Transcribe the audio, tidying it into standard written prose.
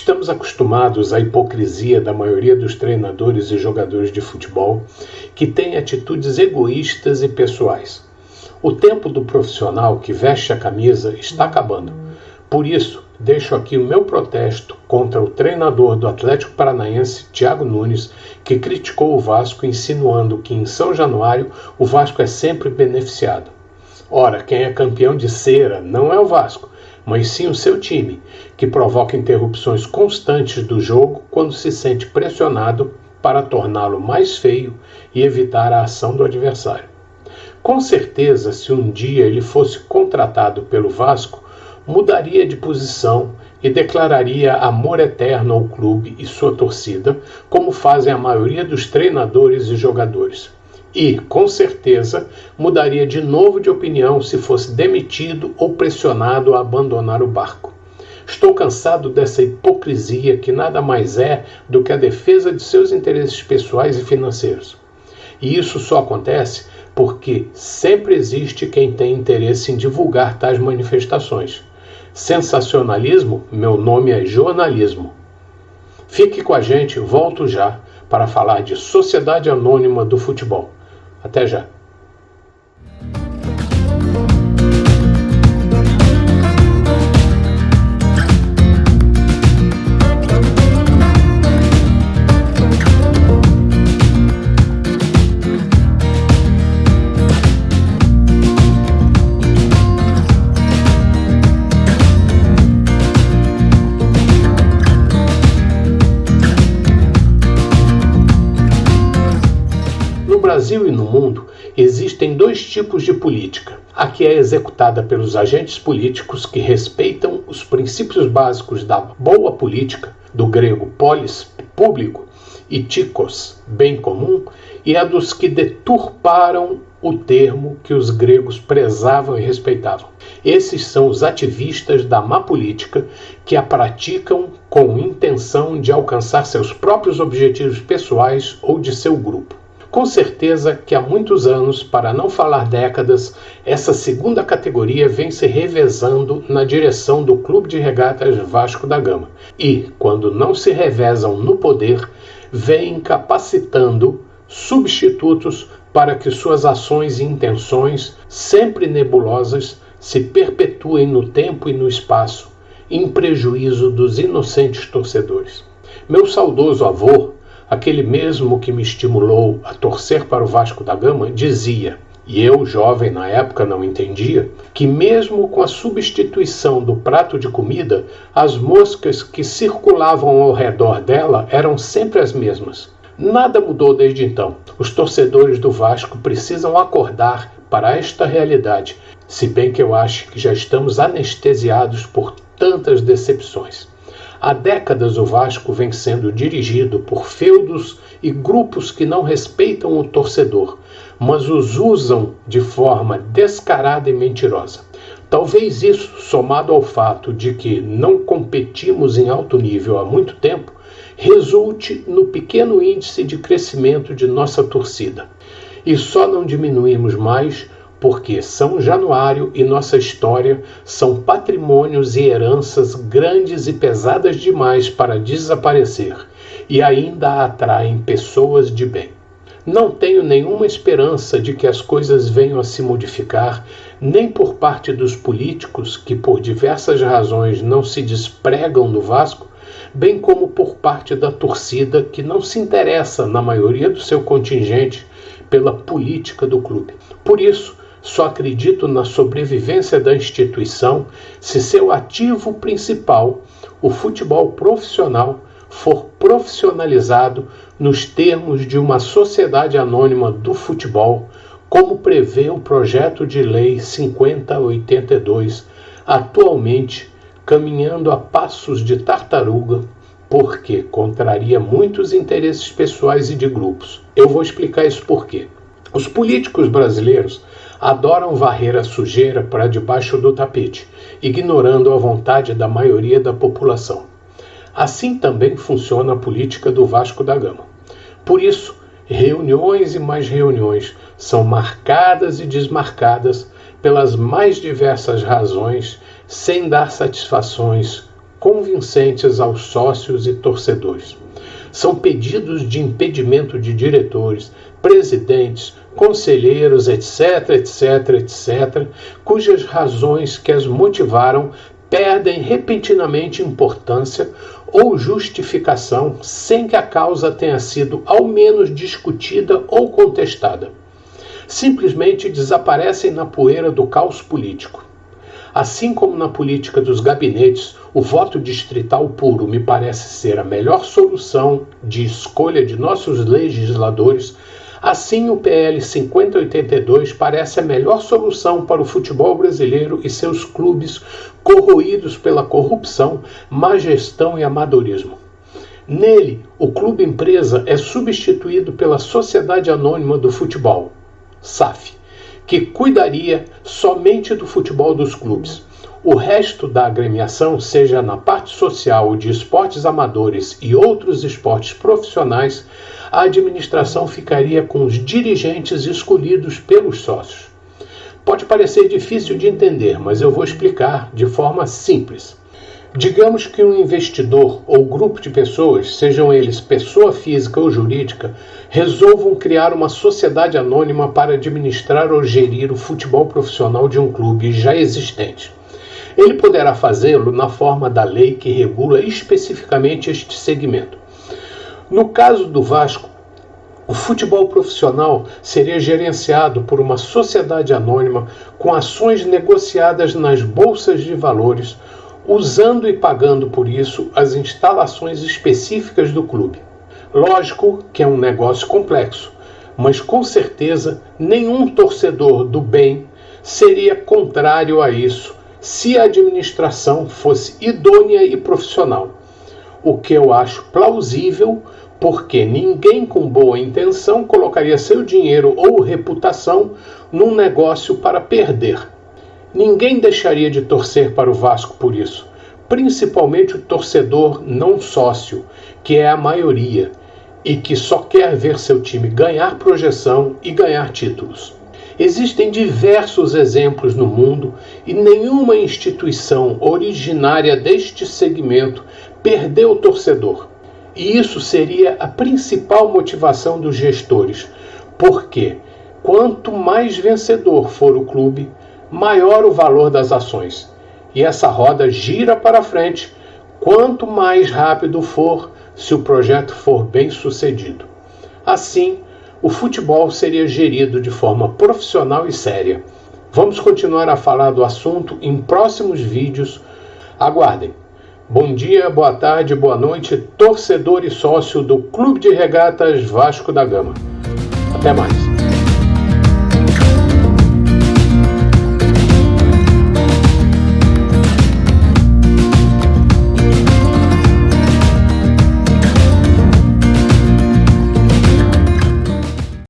Estamos acostumados à hipocrisia da maioria dos treinadores e jogadores de futebol que têm atitudes egoístas e pessoais. O tempo do profissional que veste a camisa está acabando. Por isso, deixo aqui o meu protesto contra o treinador do Atlético Paranaense, Thiago Nunes, que criticou o Vasco insinuando que em São Januário o Vasco é sempre beneficiado. Ora, quem é campeão de cera não é o Vasco, mas sim o seu time, que provoca interrupções constantes do jogo quando se sente pressionado para torná-lo mais feio e evitar a ação do adversário. Com certeza, se um dia ele fosse contratado pelo Vasco, mudaria de posição e declararia amor eterno ao clube e sua torcida, como fazem a maioria dos treinadores e jogadores. E, com certeza, mudaria de novo de opinião se fosse demitido ou pressionado a abandonar o barco. Estou cansado dessa hipocrisia que nada mais é do que a defesa de seus interesses pessoais e financeiros. E isso só acontece porque sempre existe quem tem interesse em divulgar tais manifestações. Sensacionalismo? Meu nome é jornalismo. Fique com a gente, volto já para falar de Sociedade Anônima do Futebol. Até já. No Brasil e no mundo, existem dois tipos de política. A que é executada pelos agentes políticos que respeitam os princípios básicos da boa política, do grego polis, público, e tikos, bem comum, e a dos que deturparam o termo que os gregos prezavam e respeitavam. Esses são os ativistas da má política que a praticam com intenção de alcançar seus próprios objetivos pessoais ou de seu grupo. Com certeza que há muitos anos, para não falar décadas, essa segunda categoria vem se revezando na direção do Clube de Regatas Vasco da Gama e, quando não se revezam no poder, vem capacitando substitutos para que suas ações e intenções, sempre nebulosas, se perpetuem no tempo e no espaço, em prejuízo dos inocentes torcedores. Meu saudoso avô, aquele mesmo que me estimulou a torcer para o Vasco da Gama, dizia, e eu, jovem na época, não entendia, que mesmo com a substituição do prato de comida, as moscas que circulavam ao redor dela eram sempre as mesmas. Nada mudou desde então. Os torcedores do Vasco precisam acordar para esta realidade, se bem que eu acho que já estamos anestesiados por tantas decepções. Há décadas o Vasco vem sendo dirigido por feudos e grupos que não respeitam o torcedor, mas os usam de forma descarada e mentirosa. Talvez isso, somado ao fato de que não competimos em alto nível há muito tempo, resulte no pequeno índice de crescimento de nossa torcida. E só não diminuímos mais porque São Januário e nossa história são patrimônios e heranças grandes e pesadas demais para desaparecer, e ainda atraem pessoas de bem. Não tenho nenhuma esperança de que as coisas venham a se modificar, nem por parte dos políticos que por diversas razões não se despregam do Vasco, bem como por parte da torcida que não se interessa, na maioria do seu contingente, pela política do clube. Por isso, só acredito na sobrevivência da instituição se seu ativo principal, o futebol profissional, for profissionalizado nos termos de uma sociedade anônima do futebol, como prevê o projeto de lei 5082, atualmente caminhando a passos de tartaruga, porque contraria muitos interesses pessoais e de grupos. Eu vou explicar isso por quê. Os políticos brasileiros adoram varrer a sujeira para debaixo do tapete, ignorando a vontade da maioria da população. Assim também funciona a política do Vasco da Gama. Por isso, reuniões e mais reuniões são marcadas e desmarcadas pelas mais diversas razões, sem dar satisfações convincentes aos sócios e torcedores. São pedidos de impedimento de diretores, presidentes, conselheiros, etc., cujas razões que as motivaram perdem repentinamente importância ou justificação sem que a causa tenha sido ao menos discutida ou contestada. Simplesmente desaparecem na poeira do caos político. Assim como na política dos gabinetes, o voto distrital puro me parece ser a melhor solução de escolha de nossos legisladores, assim o PL 5082 parece a melhor solução para o futebol brasileiro e seus clubes corroídos pela corrupção, má gestão e amadorismo. Nele, o clube empresa é substituído pela Sociedade Anônima do Futebol, SAF, que cuidaria somente do futebol dos clubes. O resto da agremiação, seja na parte social ou de esportes amadores e outros esportes profissionais, a administração ficaria com os dirigentes escolhidos pelos sócios. Pode parecer difícil de entender, mas eu vou explicar de forma simples. Digamos que um investidor ou grupo de pessoas, sejam eles pessoa física ou jurídica, resolvam criar uma sociedade anônima para administrar ou gerir o futebol profissional de um clube já existente. Ele poderá fazê-lo na forma da lei que regula especificamente este segmento. No caso do Vasco, o futebol profissional seria gerenciado por uma sociedade anônima com ações negociadas nas bolsas de valores, usando e pagando por isso as instalações específicas do clube. Lógico que é um negócio complexo, mas com certeza nenhum torcedor do bem seria contrário a isso se a administração fosse idônea e profissional, o que eu acho plausível, porque ninguém com boa intenção colocaria seu dinheiro ou reputação num negócio para perder. Ninguém deixaria de torcer para o Vasco por isso, principalmente o torcedor não sócio, que é a maioria, e que só quer ver seu time ganhar projeção e ganhar títulos. Existem diversos exemplos no mundo e nenhuma instituição originária deste segmento perdeu o torcedor. E isso seria a principal motivação dos gestores, porque quanto mais vencedor for o clube, maior o valor das ações. E essa roda gira para frente quanto mais rápido for, se o projeto for bem sucedido. Assim, o futebol seria gerido de forma profissional e séria. Vamos continuar a falar do assunto em próximos vídeos. Aguardem. Bom dia, boa tarde, boa noite, torcedor e sócio do Clube de Regatas Vasco da Gama. Até mais.